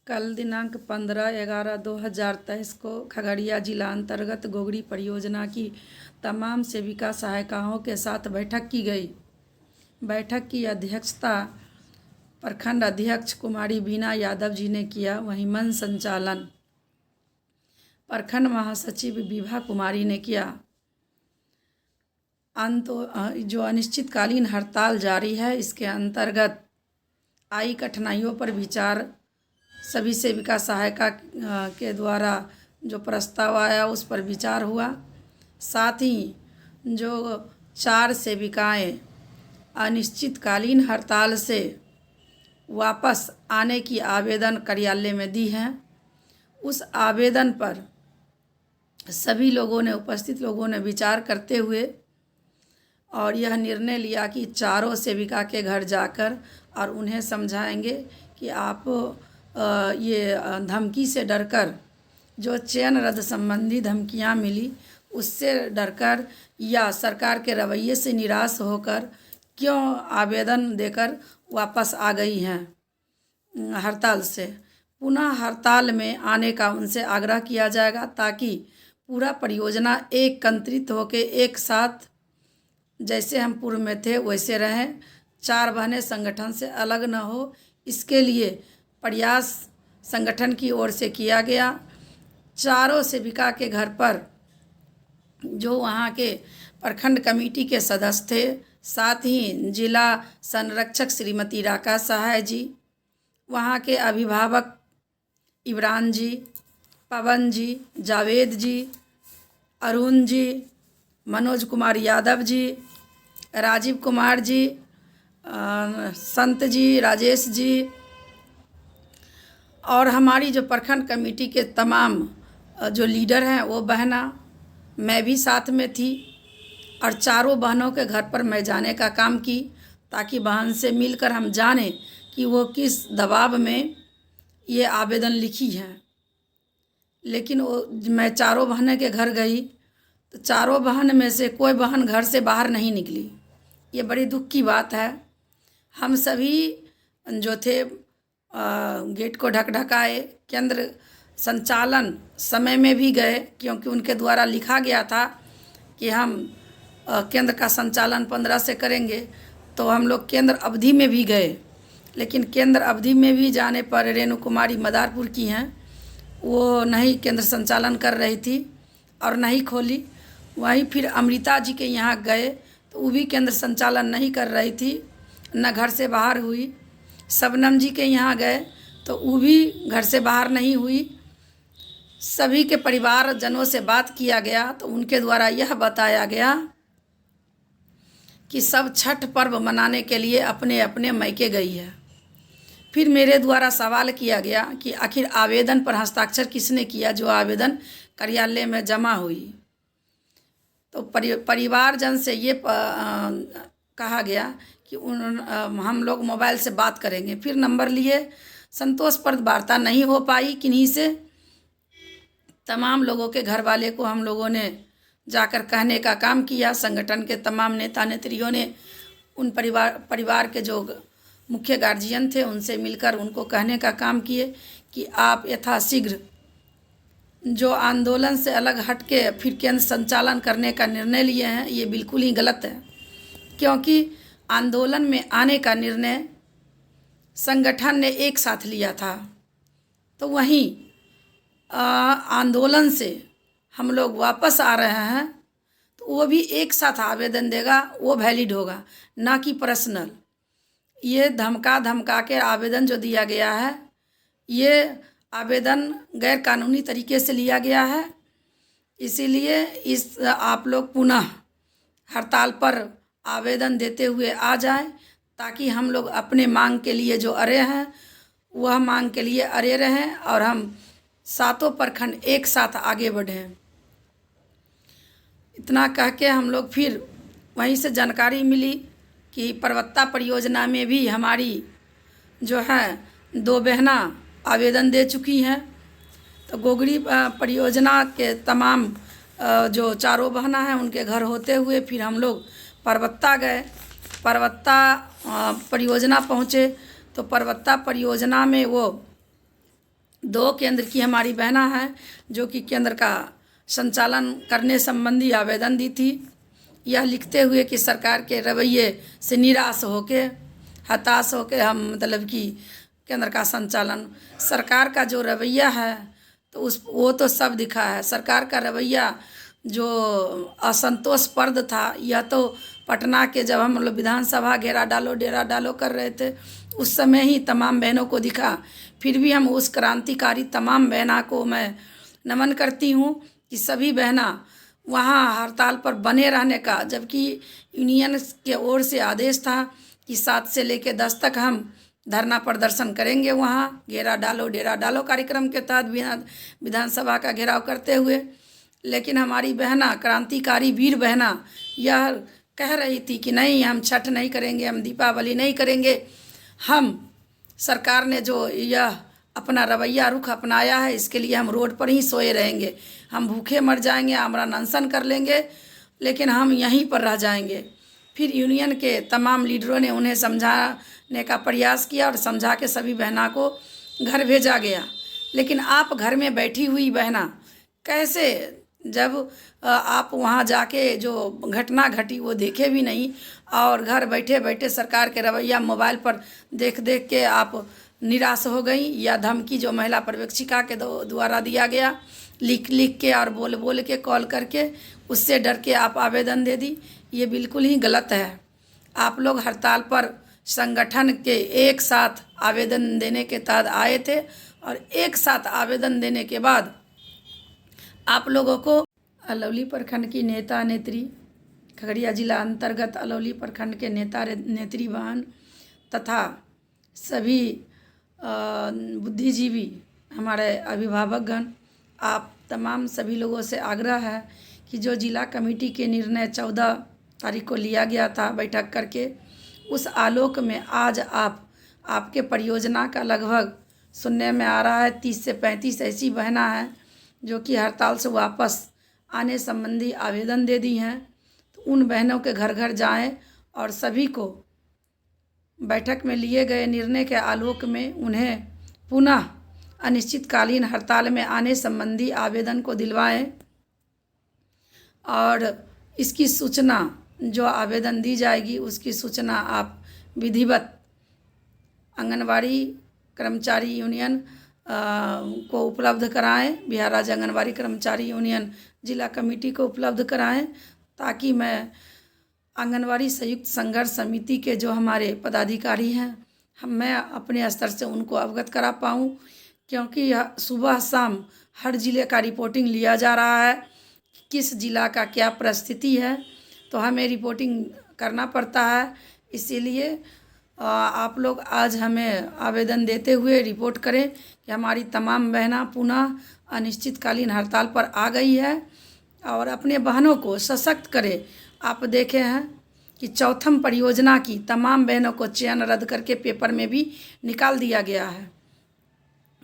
कल दिनांक 15/11/2023 को खगड़िया जिला अंतर्गत गोगरी परियोजना की तमाम सेविका सहायिकाओं के साथ बैठक की गई। बैठक की अध्यक्षता प्रखंड अध्यक्ष कुमारी बीना यादव जी ने किया। वहीं मंच संचालन प्रखंड महासचिव विभा कुमारी ने किया। जो अनिश्चितकालीन हड़ताल जारी है, इसके अंतर्गत आई कठिनाइयों पर विचार सभी सेविका सहायिका के द्वारा जो प्रस्ताव आया उस पर विचार हुआ। साथ ही जो 4 सेविकाएं अनिश्चितकालीन हड़ताल से वापस आने की आवेदन कार्यालय में दी हैं, उस आवेदन पर सभी लोगों ने उपस्थित लोगों ने विचार करते हुए और यह निर्णय लिया कि चारों सेविका के घर जाकर और उन्हें समझाएंगे कि आप ये धमकी से डरकर, जो चयन रद्द संबंधी धमकियां मिली उससे डरकर या सरकार के रवैये से निराश होकर क्यों आवेदन देकर वापस आ गई हैं हड़ताल से। पुनः हड़ताल में आने का उनसे आग्रह किया जाएगा ताकि पूरा परियोजना एकत्रित होकर एक साथ, जैसे हम पूर्व में थे वैसे रहें, 4 बहनें संगठन से अलग न हो, इसके लिए प्रयास संगठन की ओर से किया गया। चारों सेविका के घर पर जो वहाँ के प्रखंड कमेटी के सदस्य थे, साथ ही जिला संरक्षक श्रीमती राका सहाय जी, वहाँ के अभिभावक इमरान जी, पवन जी, जावेद जी, अरुण जी, मनोज कुमार यादव जी, राजीव कुमार जी, संत जी, राजेश जी और हमारी जो प्रखंड कमेटी के तमाम जो लीडर हैं वो बहना, मैं भी साथ में थी और चारों बहनों के घर पर मैं जाने का काम की ताकि बहन से मिलकर हम जानें कि वो किस दबाव में ये आवेदन लिखी है। लेकिन मैं चारों बहनों के घर गई तो चारों बहन में से कोई बहन घर से बाहर नहीं निकली। ये बड़ी दुख की बात है। हम सभी जो थे गेट को ढकढकाए, केंद्र संचालन समय में भी गए क्योंकि उनके द्वारा लिखा गया था कि हम केंद्र का संचालन 15 से करेंगे, तो हम लोग केंद्र अवधि में भी गए। लेकिन केंद्र अवधि में भी जाने पर रेणु कुमारी मदारपुर की हैं, वो नहीं केंद्र संचालन कर रही थी और नहीं खोली। वहीं फिर अमृता जी के यहाँ गए तो वो भी केंद्र संचालन नहीं कर रही थी, न घर से बाहर हुई। शबनम जी के यहाँ गए तो वो भी घर से बाहर नहीं हुई। सभी के परिवारजनों से बात किया गया तो उनके द्वारा यह बताया गया कि सब छठ पर्व मनाने के लिए अपने अपने मैके गई है। फिर मेरे द्वारा सवाल किया गया कि आखिर आवेदन पर हस्ताक्षर किसने किया जो आवेदन कार्यालय में जमा हुई। तो परिवारजन से ये कहा गया कि हम लोग मोबाइल से बात करेंगे। फिर नंबर लिए, संतोषप्रद वार्ता नहीं हो पाई किन्हीं से। तमाम लोगों के घर वाले को हम लोगों ने जाकर कहने का काम किया। संगठन के तमाम नेता नेत्रियों ने उन परिवार के जो मुख्य गार्जियन थे उनसे मिलकर उनको कहने का काम किए कि आप यथाशीघ्र जो आंदोलन से अलग हट के फिर केंद्र संचालन करने का निर्णय लिए हैं, ये बिल्कुल ही गलत है। क्योंकि आंदोलन में आने का निर्णय संगठन ने एक साथ लिया था, तो वहीं आंदोलन से हम लोग वापस आ रहे हैं तो वो भी एक साथ आवेदन देगा, वो वैलिड होगा, ना कि पर्सनल। ये धमका के आवेदन जो दिया गया है, ये आवेदन गैर कानूनी तरीके से लिया गया है। इसीलिए आप लोग पुनः हड़ताल पर आवेदन देते हुए आ जाएं ताकि हम लोग अपने मांग के लिए जो अड़े हैं वह मांग के लिए अड़े रहें और हम सातों प्रखंड एक साथ आगे बढ़ें। इतना कह के हम लोग फिर वहीं से जानकारी मिली कि पर्वता परियोजना में भी हमारी जो है 2 बहना आवेदन दे चुकी हैं। तो गोगरी परियोजना के तमाम जो चारों बहना हैं उनके घर होते हुए फिर हम लोग पर्वता गए। पर्वता परियोजना पहुँचे तो पर्वता परियोजना में वो 2 केंद्र की हमारी बहना हैं जो कि केंद्र का संचालन करने संबंधी आवेदन दी थी, यह लिखते हुए कि सरकार के रवैये से निराश होके, हताश होके हम मतलब कि केंद्र का संचालन, सरकार का जो रवैया है तो वो तो सब दिखा है। सरकार का रवैया जो असंतोषप्रद था, यह तो पटना के जब हम लोग विधानसभा घेरा डालो डेरा डालो कर रहे थे उस समय ही तमाम बहनों को दिखा। फिर भी हम उस क्रांतिकारी तमाम बहना को मैं नमन करती हूँ कि सभी बहना वहाँ हड़ताल पर बने रहने का, जबकि यूनियन के ओर से आदेश था कि 7 से लेकर 10 तक हम धरना प्रदर्शन करेंगे वहाँ घेरा डालो डेरा डालो कार्यक्रम के तहत विधानसभा का घेराव करते हुए। लेकिन हमारी बहना क्रांतिकारी वीर बहना यह कह रही थी कि नहीं, हम छठ नहीं करेंगे, हम दीपावली नहीं करेंगे, हम सरकार ने जो यह अपना रवैया रुख अपनाया है इसके लिए हम रोड पर ही सोए रहेंगे, हम भूखे मर जाएंगे, आमरण अनशन कर लेंगे, लेकिन हम यहीं पर रह जाएंगे। फिर यूनियन के तमाम लीडरों ने उन्हें समझाने का प्रयास किया और समझा के सभी बहना को घर भेजा गया। लेकिन आप घर में बैठी हुई बहना कैसे, जब आप वहाँ जाके जो घटना घटी वो देखे भी नहीं और घर बैठे बैठे सरकार के रवैया मोबाइल पर देख देख के आप निराश हो गई, या धमकी जो महिला पर्यवेक्षिका के द्वारा दिया गया लिख लिख के और बोल बोल के कॉल करके, उससे डर के आप आवेदन दे दी, ये बिल्कुल ही गलत है। आप लोग हड़ताल पर संगठन के एक साथ आवेदन देने के तहत आए थे और एक साथ आवेदन देने के बाद आप लोगों को अलौली प्रखंड की नेता नेत्री, खगड़िया जिला अंतर्गत अलौली प्रखंड के नेता नेत्री बहन तथा सभी बुद्धिजीवी हमारे अभिभावकगण, आप तमाम सभी लोगों से आग्रह है कि जो जिला कमेटी के निर्णय 14 तारीख को लिया गया था बैठक करके, उस आलोक में आज आपके परियोजना का लगभग सुनने में आ रहा है 30 से 35 ऐसी बहना हैं जो कि हड़ताल से वापस आने संबंधी आवेदन दे दी हैं। तो उन बहनों के घर घर जाएं और सभी को बैठक में लिए गए निर्णय के आलोक में उन्हें पुनः अनिश्चितकालीन हड़ताल में आने संबंधी आवेदन को दिलवाएं और इसकी सूचना जो आवेदन दी जाएगी उसकी सूचना आप विधिवत आंगनवाड़ी कर्मचारी यूनियन को उपलब्ध कराएं, बिहार राज्य आंगनवाड़ी कर्मचारी यूनियन जिला कमेटी को उपलब्ध कराएं, ताकि आंगनवाड़ी संयुक्त संघर्ष समिति के जो हमारे पदाधिकारी हैं मैं अपने स्तर से उनको अवगत करा पाऊँ, क्योंकि सुबह शाम हर ज़िले का रिपोर्टिंग लिया जा रहा है कि किस ज़िला का क्या परिस्थिति है, तो हमें रिपोर्टिंग करना पड़ता है। इसीलिए आप लोग आज हमें आवेदन देते हुए रिपोर्ट करें कि हमारी तमाम बहना पुनः अनिश्चितकालीन हड़ताल पर आ गई है और अपने बहनों को सशक्त करें। आप देखे हैं कि चौथम परियोजना की तमाम बहनों को चयन रद्द करके पेपर में भी निकाल दिया गया है।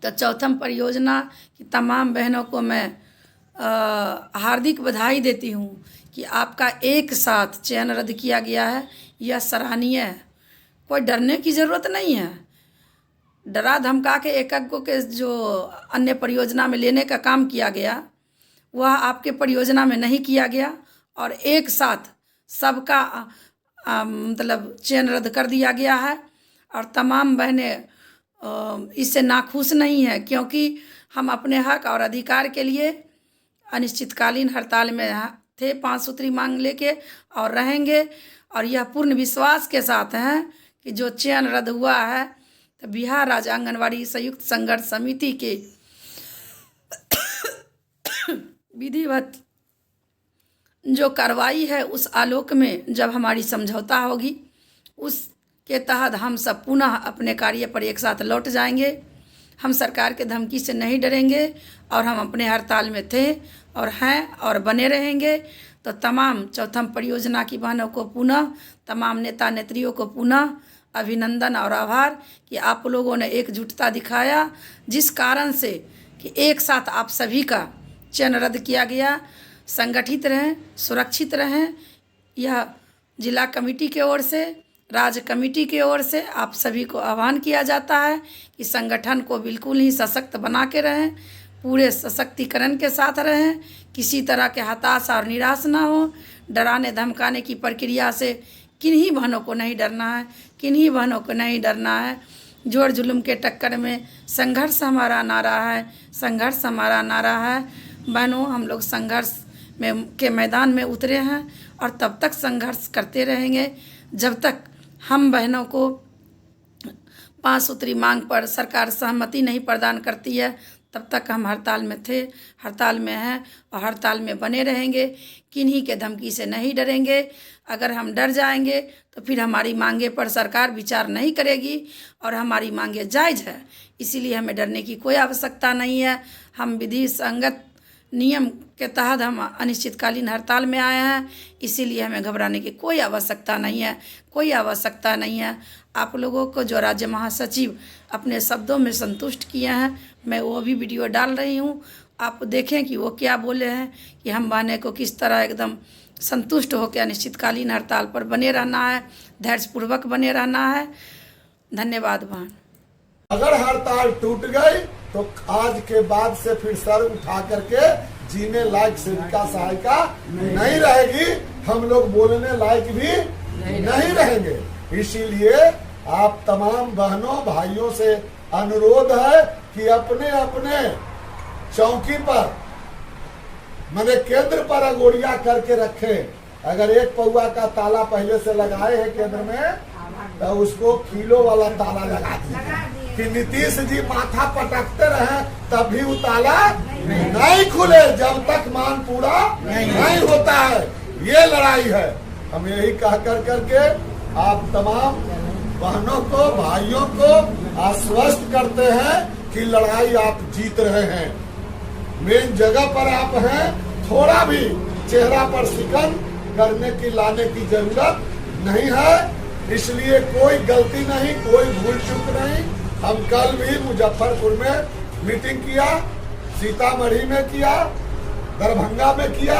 तो चौथम परियोजना की तमाम बहनों को मैं हार्दिक बधाई देती हूँ कि आपका एक साथ चयन रद्द किया गया है, यह सराहनीय है। कोई डरने की ज़रूरत नहीं है। डरा धमका के एक को के जो अन्य परियोजना में लेने का काम किया गया वह आपके परियोजना में नहीं किया गया और एक साथ सबका मतलब चयन रद्द कर दिया गया है। और तमाम बहनें इससे नाखुश नहीं है, क्योंकि हम अपने हक और अधिकार के लिए अनिश्चितकालीन हड़ताल में थे, 5 सूत्री मांग लेके और रहेंगे। और यह पूर्ण विश्वास के साथ हैं कि जो चयन रद्द हुआ है तो बिहार राज्य आंगनवाड़ी संयुक्त संघर्ष समिति के विधिवत जो कार्रवाई है उस आलोक में जब हमारी समझौता होगी उसके तहत हम सब पुनः अपने कार्य पर एक साथ लौट जाएंगे। हम सरकार के धमकी से नहीं डरेंगे और हम अपने हड़ताल में थे और हैं और बने रहेंगे। तो तमाम चौथम परियोजना की बहनों को पुनः, तमाम नेता नेत्रियों को पुनः अभिनंदन और आभार कि आप लोगों ने एकजुटता दिखाया, जिस कारण से कि एक साथ आप सभी का चयन रद्द किया गया। संगठित रहें, सुरक्षित रहें, यह जिला कमेटी की ओर से राज्य कमेटी की ओर से आप सभी को आह्वान किया जाता है कि संगठन को बिल्कुल ही सशक्त बना के रहें, पूरे सशक्तिकरण के साथ रहें, किसी तरह के हताशा और निराश ना हो। डराने धमकाने की प्रक्रिया से किन्हीं बहनों को नहीं डरना है, किन्हीं बहनों को नहीं डरना है। जोर जुल्म के टक्कर में संघर्ष हमारा नारा है, संघर्ष हमारा नारा है। बहनों, हम लोग संघर्ष के मैदान में उतरे हैं और तब तक संघर्ष करते रहेंगे जब तक हम बहनों को 5 सूत्री मांग पर सरकार सहमति नहीं प्रदान करती है। तब तक हम हड़ताल में थे, हड़ताल में हैं और हड़ताल में बने रहेंगे। किन्हीं के धमकी से नहीं डरेंगे। अगर हम डर जाएंगे तो फिर हमारी मांगे पर सरकार विचार नहीं करेगी और हमारी मांगे जायज़ है, इसीलिए हमें डरने की कोई आवश्यकता नहीं है। हम विधि संगत नियम के तहत हम अनिश्चितकालीन हड़ताल में आए हैं, इसीलिए हमें घबराने की कोई आवश्यकता नहीं है, कोई आवश्यकता नहीं है। आप लोगों को जो राज्य महासचिव अपने शब्दों में संतुष्ट किए हैं, मैं वो भी वीडियो डाल रही हूँ, आप देखें कि वो क्या बोले हैं कि हम बहने को किस तरह एकदम संतुष्ट होकर अनिश्चितकालीन हड़ताल पर बने रहना है, धैर्यपूर्वक बने रहना है। धन्यवाद बहन। अगर हड़ताल टूट गई तो आज के बाद से फिर सर उठा करके जीने लायक सेविका सहायिका नहीं रहेगी, हम लोग बोलने लायक भी नहीं रहेंगे। इसीलिए आप तमाम बहनों भाइयों से अनुरोध है कि अपने अपने चौकी पर माने केंद्र पर अगोरिया करके रखें। अगर एक पौआ का ताला पहले से लगाए हैं केंद्र में तो उसको किलो वाला ताला लगा दीजिए कि नीतीश जी माथा पटकते रहे तब भी वो ताला नहीं खुले जब तक मांग पूरा नहीं होता है। ये लड़ाई है। हम यही कह करके आप तमाम बहनों को भाइयों को आश्वस्त करते हैं कि लड़ाई आप जीत रहे हैं। मेन जगह पर आप हैं, थोड़ा भी चेहरा पर शिकन करने की लाने की जरूरत नहीं है। इसलिए कोई गलती नहीं, कोई भूल चूक नहीं। हम कल भी मुजफ्फरपुर में मीटिंग किया, सीतामढ़ी में किया, दरभंगा में किया,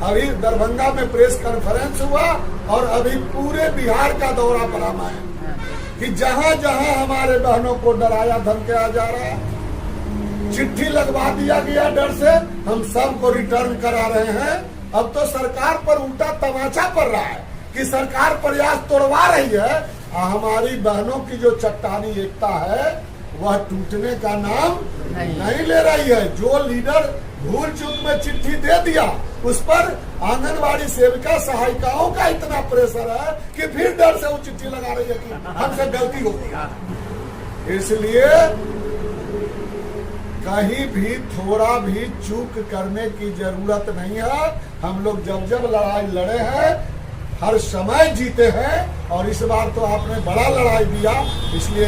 अभी दरभंगा में प्रेस कॉन्फ्रेंस हुआ और अभी पूरे बिहार का दौरा पर हम आए कि जहां जहां हमारे बहनों को डराया धमकाया जा रहा है, चिट्ठी लगवा दिया गया डर से, हम सबको रिटर्न करा रहे हैं। अब तो सरकार पर उल्टा तमाचा पड़ रहा है कि सरकार प्रयास तोड़वा रही है। हमारी बहनों की जो चट्टानी एकता है वह टूटने का नाम नहीं ले रही है। जो लीडर भूल चूक में चिट्ठी दे दिया उस पर आंगनबाड़ी सेविका सहायिकाओं का इतना प्रेशर है कि फिर डर से वो चिट्ठी लगा रही है कि हमसे गलती हो गई। इसलिए कहीं भी थोड़ा भी चूक करने की जरूरत नहीं है। हम लोग जब जब लड़ाई लड़े हैं हर समय जीते हैं और इस बार तो आपने बड़ा लड़ाई दिया, इसलिए